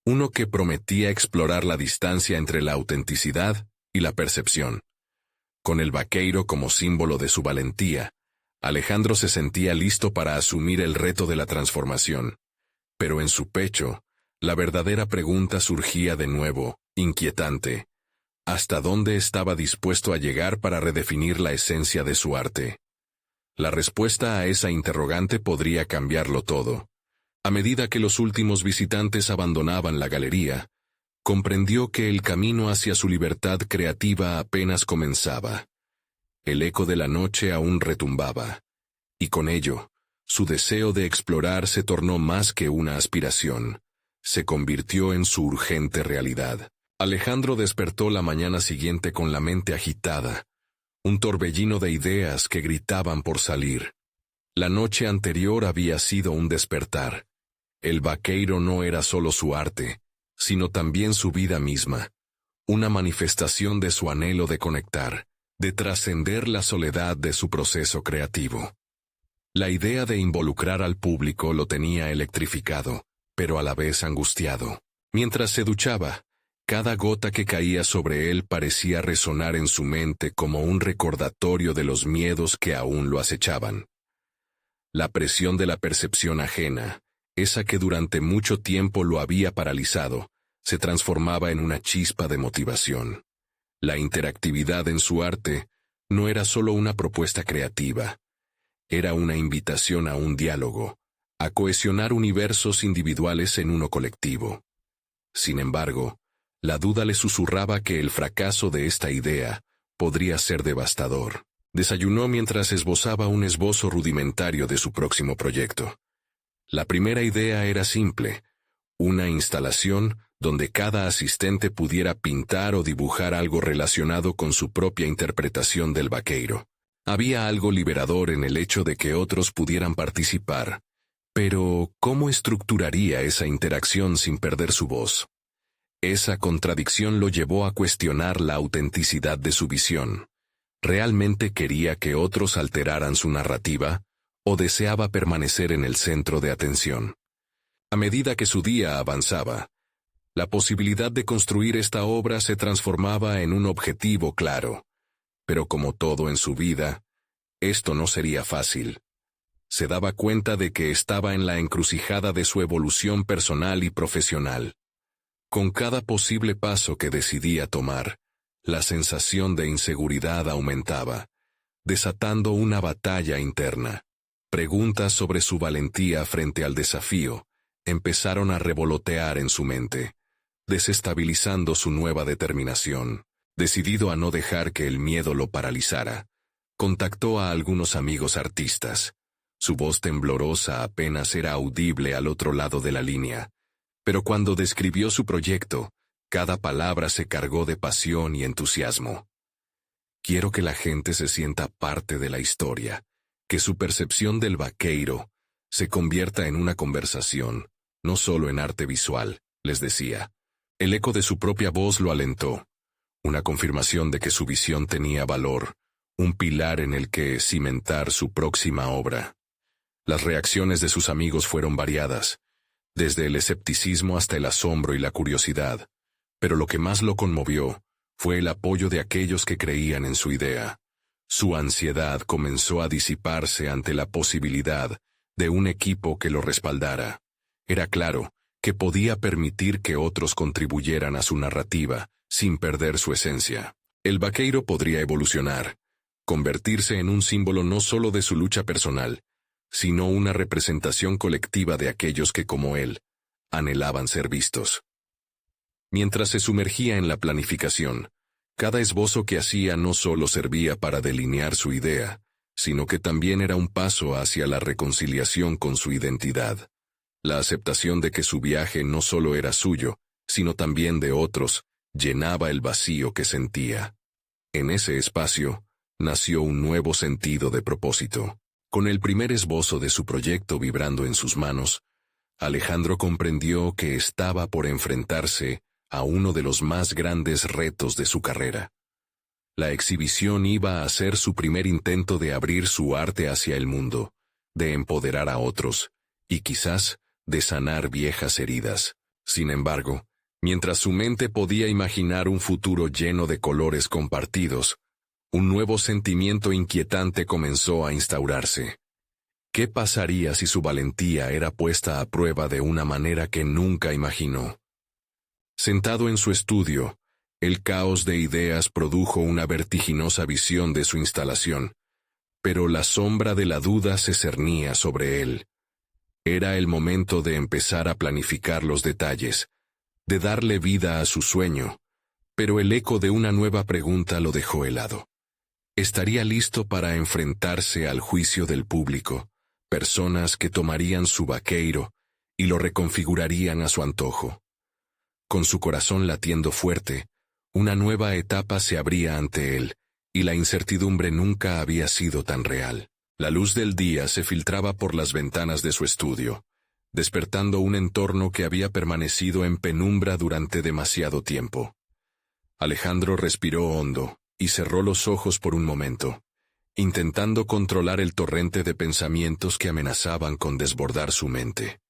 uno que prometía explorar la distancia entre la autenticidad y la percepción. Con el vaqueiro como símbolo de su valentía, Alejandro se sentía listo para asumir el reto de la transformación. Pero en su pecho, la verdadera pregunta surgía de nuevo, inquietante. ¿Hasta dónde estaba dispuesto a llegar para redefinir la esencia de su arte? La respuesta a esa interrogante podría cambiarlo todo. A medida que los últimos visitantes abandonaban la galería, comprendió que el camino hacia su libertad creativa apenas comenzaba. El eco de la noche aún retumbaba, y con ello, su deseo de explorar se tornó más que una aspiración. Se convirtió en su urgente realidad. Alejandro despertó la mañana siguiente con la mente agitada, un torbellino de ideas que gritaban por salir. La noche anterior había sido un despertar. El vaqueiro no era solo su arte, sino también su vida misma, una manifestación de su anhelo de conectar, de trascender la soledad de su proceso creativo. La idea de involucrar al público lo tenía electrificado, pero a la vez angustiado. Mientras se duchaba, cada gota que caía sobre él parecía resonar en su mente como un recordatorio de los miedos que aún lo acechaban. La presión de la percepción ajena, esa que durante mucho tiempo lo había paralizado, se transformaba en una chispa de motivación. La interactividad en su arte no era solo una propuesta creativa, era una invitación a un diálogo, a cohesionar universos individuales en uno colectivo. Sin embargo, la duda le susurraba que el fracaso de esta idea podría ser devastador. Desayunó mientras esbozaba un esbozo rudimentario de su próximo proyecto. La primera idea era simple, una instalación donde cada asistente pudiera pintar o dibujar algo relacionado con su propia interpretación del vaqueiro. Había algo liberador en el hecho de que otros pudieran participar, pero ¿cómo estructuraría esa interacción sin perder su voz? Esa contradicción lo llevó a cuestionar la autenticidad de su visión. ¿Realmente quería que otros alteraran su narrativa, o deseaba permanecer en el centro de atención? A medida que su día avanzaba, la posibilidad de construir esta obra se transformaba en un objetivo claro. Pero como todo en su vida, esto no sería fácil. Se daba cuenta de que estaba en la encrucijada de su evolución personal y profesional. Con cada posible paso que decidía tomar, la sensación de inseguridad aumentaba, desatando una batalla interna. Preguntas sobre su valentía frente al desafío empezaron a revolotear en su mente, desestabilizando su nueva determinación. Decidido a no dejar que el miedo lo paralizara, contactó a algunos amigos artistas. Su voz temblorosa apenas era audible al otro lado de la línea, pero cuando describió su proyecto, cada palabra se cargó de pasión y entusiasmo. Quiero que la gente se sienta parte de la historia, que su percepción del vaqueiro se convierta en una conversación, no solo en arte visual, les decía. El eco de su propia voz lo alentó, una confirmación de que su visión tenía valor, un pilar en el que cimentar su próxima obra. Las reacciones de sus amigos fueron variadas, desde el escepticismo hasta el asombro y la curiosidad, pero lo que más lo conmovió fue el apoyo de aquellos que creían en su idea. Su ansiedad comenzó a disiparse ante la posibilidad de un equipo que lo respaldara. Era claro que podía permitir que otros contribuyeran a su narrativa, sin perder su esencia. El vaqueiro podría evolucionar, convertirse en un símbolo no solo de su lucha personal, sino una representación colectiva de aquellos que, como él, anhelaban ser vistos. Mientras se sumergía en la planificación, cada esbozo que hacía no solo servía para delinear su idea, sino que también era un paso hacia la reconciliación con su identidad. La aceptación de que su viaje no solo era suyo, sino también de otros, llenaba el vacío que sentía. En ese espacio, nació un nuevo sentido de propósito. Con el primer esbozo de su proyecto vibrando en sus manos, Alejandro comprendió que estaba por enfrentarse a uno de los más grandes retos de su carrera. La exhibición iba a ser su primer intento de abrir su arte hacia el mundo, de empoderar a otros, y quizás de sanar viejas heridas. Sin embargo, mientras su mente podía imaginar un futuro lleno de colores compartidos, un nuevo sentimiento inquietante comenzó a instaurarse. ¿Qué pasaría si su valentía era puesta a prueba de una manera que nunca imaginó? Sentado en su estudio, el caos de ideas produjo una vertiginosa visión de su instalación, pero la sombra de la duda se cernía sobre él. Era el momento de empezar a planificar los detalles, de darle vida a su sueño, pero el eco de una nueva pregunta lo dejó helado. ¿Estaría listo para enfrentarse al juicio del público, personas que tomarían su vaqueiro y lo reconfigurarían a su antojo? Con su corazón latiendo fuerte, una nueva etapa se abría ante él, y la incertidumbre nunca había sido tan real. La luz del día se filtraba por las ventanas de su estudio, despertando un entorno que había permanecido en penumbra durante demasiado tiempo. Alejandro respiró hondo y cerró los ojos por un momento, intentando controlar el torrente de pensamientos que amenazaban con desbordar su mente.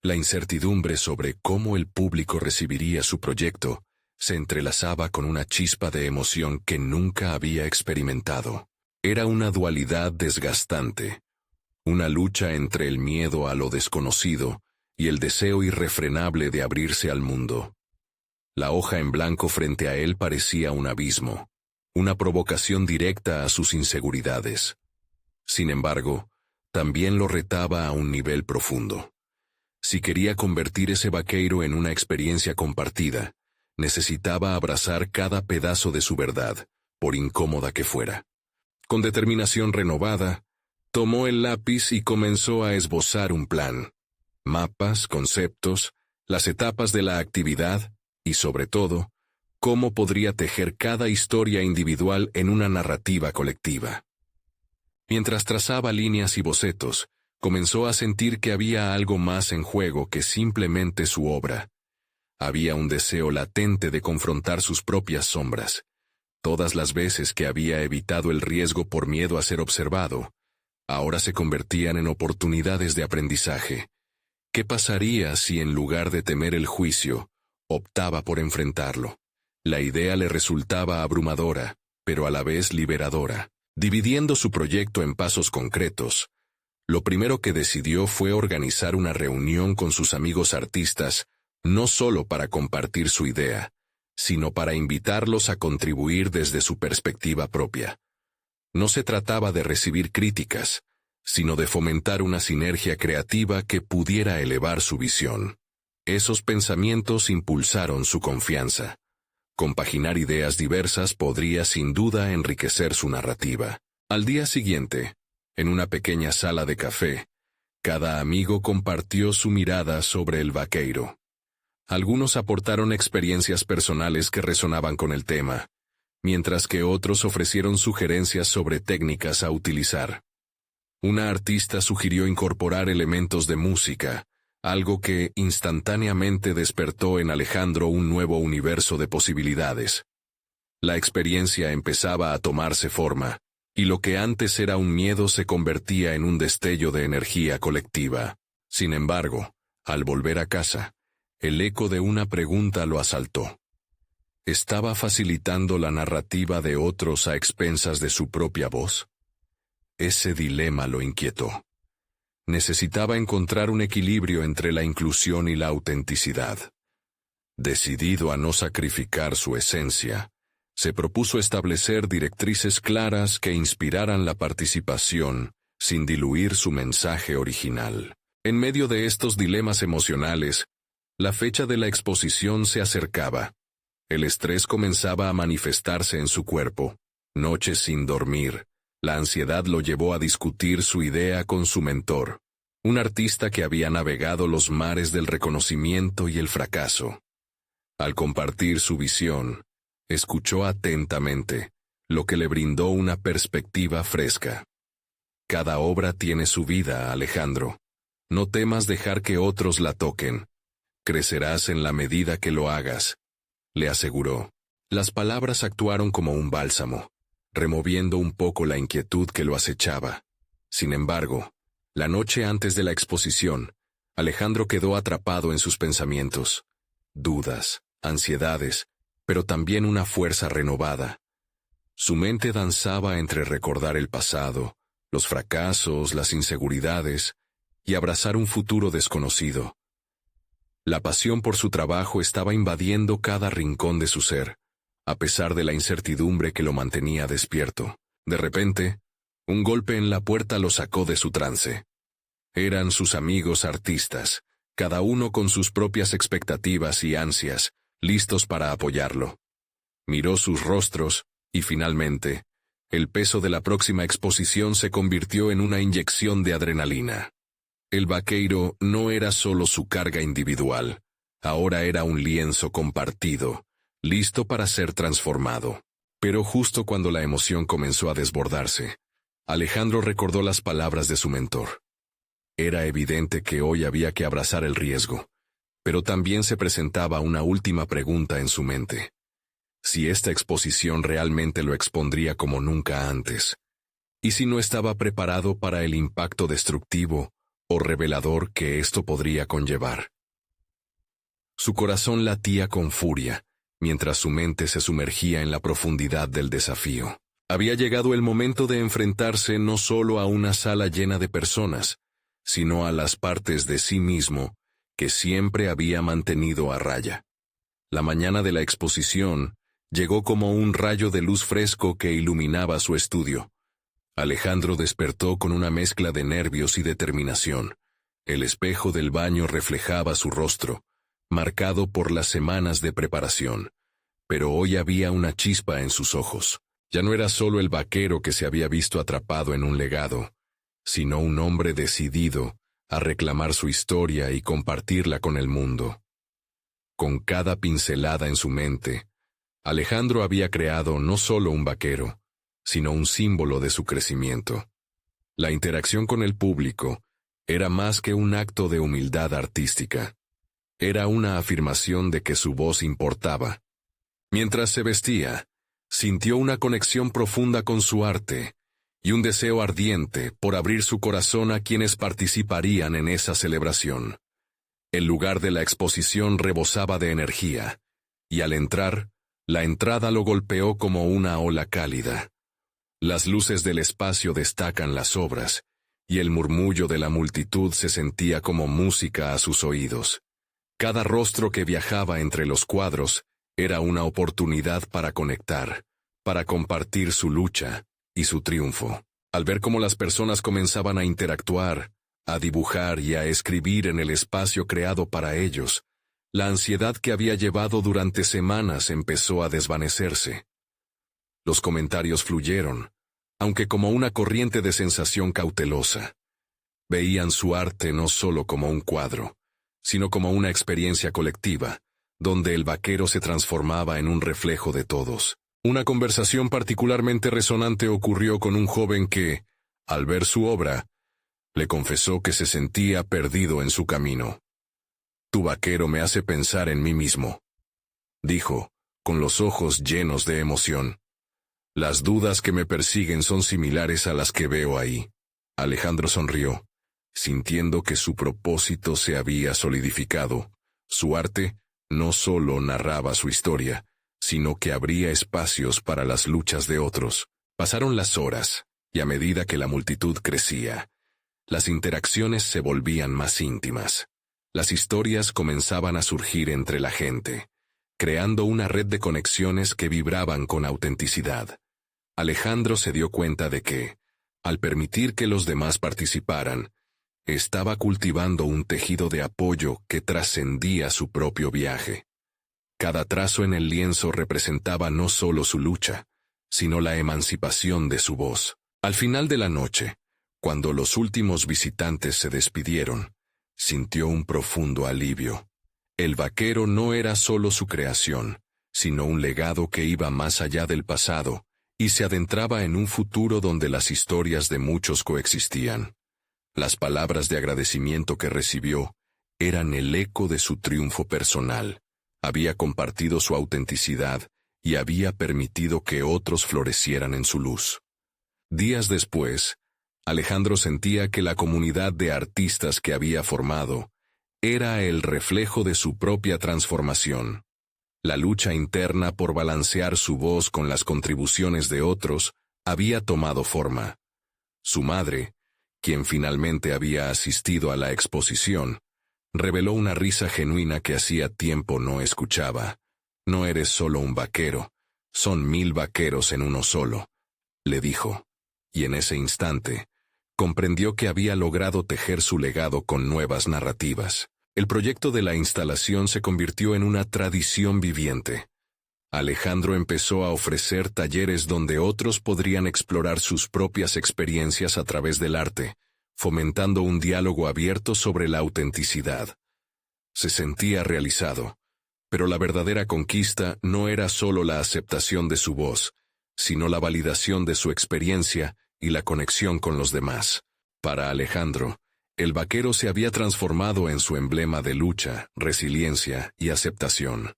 La incertidumbre sobre cómo el público recibiría su proyecto se entrelazaba con una chispa de emoción que nunca había experimentado. Era una dualidad desgastante, una lucha entre el miedo a lo desconocido y el deseo irrefrenable de abrirse al mundo. La hoja en blanco frente a él parecía un abismo, una provocación directa a sus inseguridades. Sin embargo, también lo retaba a un nivel profundo. Si quería convertir ese vaqueiro en una experiencia compartida, necesitaba abrazar cada pedazo de su verdad, por incómoda que fuera. Con determinación renovada, tomó el lápiz y comenzó a esbozar un plan. Mapas, conceptos, las etapas de la actividad y, sobre todo, cómo podría tejer cada historia individual en una narrativa colectiva. Mientras trazaba líneas y bocetos, comenzó a sentir que había algo más en juego que simplemente su obra. Había un deseo latente de confrontar sus propias sombras. Todas las veces que había evitado el riesgo por miedo a ser observado, ahora se convertían en oportunidades de aprendizaje. ¿Qué pasaría si en lugar de temer el juicio, optaba por enfrentarlo? La idea le resultaba abrumadora, pero a la vez liberadora. Dividiendo su proyecto en pasos concretos, lo primero que decidió fue organizar una reunión con sus amigos artistas, no solo para compartir su idea, sino para invitarlos a contribuir desde su perspectiva propia. No se trataba de recibir críticas, sino de fomentar una sinergia creativa que pudiera elevar su visión. Esos pensamientos impulsaron su confianza. Compaginar ideas diversas podría sin duda enriquecer su narrativa. Al día siguiente, en una pequeña sala de café, cada amigo compartió su mirada sobre el vaqueiro. Algunos aportaron experiencias personales que resonaban con el tema, mientras que otros ofrecieron sugerencias sobre técnicas a utilizar. Una artista sugirió incorporar elementos de música, algo que instantáneamente despertó en Alejandro un nuevo universo de posibilidades. La experiencia empezaba a tomarse forma, y lo que antes era un miedo se convertía en un destello de energía colectiva. Sin embargo, al volver a casa, el eco de una pregunta lo asaltó. ¿Estaba facilitando la narrativa de otros a expensas de su propia voz? Ese dilema lo inquietó. Necesitaba encontrar un equilibrio entre la inclusión y la autenticidad. Decidido a no sacrificar su esencia, se propuso establecer directrices claras que inspiraran la participación, sin diluir su mensaje original. En medio de estos dilemas emocionales, la fecha de la exposición se acercaba. El estrés comenzaba a manifestarse en su cuerpo. Noches sin dormir. La ansiedad lo llevó a discutir su idea con su mentor, un artista que había navegado los mares del reconocimiento y el fracaso. Al compartir su visión, escuchó atentamente, lo que le brindó una perspectiva fresca. Cada obra tiene su vida, Alejandro. No temas dejar que otros la toquen. Crecerás en la medida que lo hagas, le aseguró. Las palabras actuaron como un bálsamo, removiendo un poco la inquietud que lo acechaba. Sin embargo, la noche antes de la exposición, Alejandro quedó atrapado en sus pensamientos. Dudas, ansiedades, pero también una fuerza renovada. Su mente danzaba entre recordar el pasado, los fracasos, las inseguridades, y abrazar un futuro desconocido. La pasión por su trabajo estaba invadiendo cada rincón de su ser, a pesar de la incertidumbre que lo mantenía despierto. De repente, un golpe en la puerta lo sacó de su trance. Eran sus amigos artistas, cada uno con sus propias expectativas y ansias, listos para apoyarlo. Miró sus rostros, y finalmente, el peso de la próxima exposición se convirtió en una inyección de adrenalina. El vaqueiro no era solo su carga individual, ahora era un lienzo compartido, listo para ser transformado. Pero justo cuando la emoción comenzó a desbordarse, Alejandro recordó las palabras de su mentor. Era evidente que hoy había que abrazar el riesgo, pero también se presentaba una última pregunta en su mente. Si esta exposición realmente lo expondría como nunca antes, y si no estaba preparado para el impacto destructivo o revelador que esto podría conllevar. Su corazón latía con furia, mientras su mente se sumergía en la profundidad del desafío. Había llegado el momento de enfrentarse no solo a una sala llena de personas, sino a las partes de sí mismo que siempre había mantenido a raya. La mañana de la exposición llegó como un rayo de luz fresco que iluminaba su estudio. Alejandro despertó con una mezcla de nervios y determinación. El espejo del baño reflejaba su rostro, marcado por las semanas de preparación, pero hoy había una chispa en sus ojos. Ya no era solo el vaquero que se había visto atrapado en un legado, sino un hombre decidido a reclamar su historia y compartirla con el mundo. Con cada pincelada en su mente, Alejandro había creado no solo un vaquero, sino un símbolo de su crecimiento. La interacción con el público era más que un acto de humildad artística. Era una afirmación de que su voz importaba. Mientras se vestía, sintió una conexión profunda con su arte y un deseo ardiente por abrir su corazón a quienes participarían en esa celebración. El lugar de la exposición rebosaba de energía, y al entrar, la entrada lo golpeó como una ola cálida. Las luces del espacio destacan las obras, y el murmullo de la multitud se sentía como música a sus oídos. Cada rostro que viajaba entre los cuadros era una oportunidad para conectar, para compartir su lucha y su triunfo. Al ver cómo las personas comenzaban a interactuar, a dibujar y a escribir en el espacio creado para ellos, la ansiedad que había llevado durante semanas empezó a desvanecerse. Los comentarios fluyeron, aunque como una corriente de sensación cautelosa. Veían su arte no solo como un cuadro, sino como una experiencia colectiva, donde el vaquero se transformaba en un reflejo de todos. Una conversación particularmente resonante ocurrió con un joven que, al ver su obra, le confesó que se sentía perdido en su camino. «Tu vaquero me hace pensar en mí mismo», dijo, con los ojos llenos de emoción. «Las dudas que me persiguen son similares a las que veo ahí». Alejandro sonrió, sintiendo que su propósito se había solidificado. Su arte no solo narraba su historia, sino que abría espacios para las luchas de otros. Pasaron las horas, y a medida que la multitud crecía, las interacciones se volvían más íntimas. Las historias comenzaban a surgir entre la gente, creando una red de conexiones que vibraban con autenticidad. Alejandro se dio cuenta de que, al permitir que los demás participaran, estaba cultivando un tejido de apoyo que trascendía su propio viaje. Cada trazo en el lienzo representaba no solo su lucha, sino la emancipación de su voz. Al final de la noche, cuando los últimos visitantes se despidieron, sintió un profundo alivio. El vaquero no era solo su creación, sino un legado que iba más allá del pasado, y se adentraba en un futuro donde las historias de muchos coexistían. Las palabras de agradecimiento que recibió eran el eco de su triunfo personal. Había compartido su autenticidad y había permitido que otros florecieran en su luz. Días después, Alejandro sentía que la comunidad de artistas que había formado era el reflejo de su propia transformación. La lucha interna por balancear su voz con las contribuciones de otros había tomado forma. Su madre, quien finalmente había asistido a la exposición, reveló una risa genuina que hacía tiempo no escuchaba. «No eres solo un vaquero, son 1000 vaqueros en uno solo», le dijo. Y en ese instante, comprendió que había logrado tejer su legado con nuevas narrativas. El proyecto de la instalación se convirtió en una tradición viviente. Alejandro empezó a ofrecer talleres donde otros podrían explorar sus propias experiencias a través del arte, fomentando un diálogo abierto sobre la autenticidad. Se sentía realizado, pero la verdadera conquista no era solo la aceptación de su voz, sino la validación de su experiencia y la conexión con los demás. Para Alejandro, el vaquero se había transformado en su emblema de lucha, resiliencia y aceptación.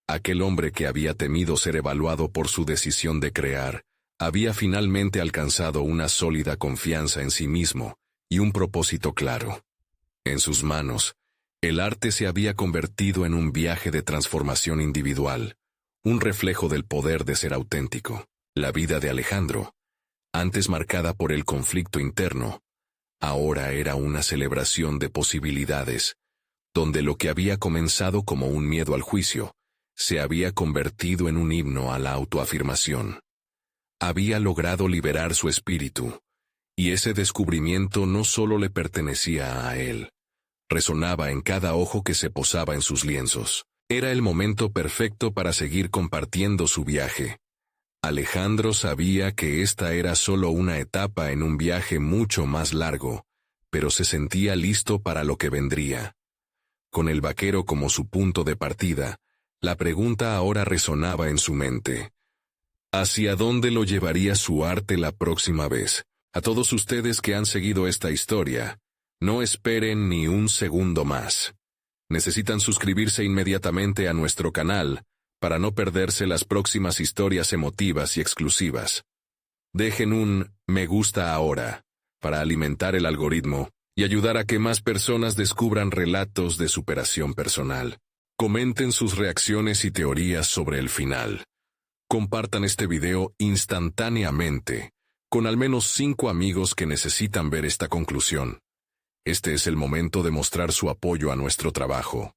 Aquel hombre que había temido ser evaluado por su decisión de crear, había finalmente alcanzado una sólida confianza en sí mismo y un propósito claro. En sus manos, el arte se había convertido en un viaje de transformación individual, un reflejo del poder de ser auténtico. La vida de Alejandro, antes marcada por el conflicto interno, ahora era una celebración de posibilidades, donde lo que había comenzado como un miedo al juicio, se había convertido en un himno a la autoafirmación. Había logrado liberar su espíritu, y ese descubrimiento no solo le pertenecía a él. Resonaba en cada ojo que se posaba en sus lienzos. Era el momento perfecto para seguir compartiendo su viaje. Alejandro sabía que esta era solo una etapa en un viaje mucho más largo, pero se sentía listo para lo que vendría. Con el vaquero como su punto de partida, la pregunta ahora resonaba en su mente. ¿Hacia dónde lo llevaría su arte la próxima vez? A todos ustedes que han seguido esta historia, no esperen ni un segundo más. Necesitan suscribirse inmediatamente a nuestro canal para no perderse las próximas historias emotivas y exclusivas. Dejen un me gusta ahora para alimentar el algoritmo y ayudar a que más personas descubran relatos de superación personal. Comenten sus reacciones y teorías sobre el final. Compartan este video instantáneamente con al menos 5 amigos que necesitan ver esta conclusión. Este es el momento de mostrar su apoyo a nuestro trabajo.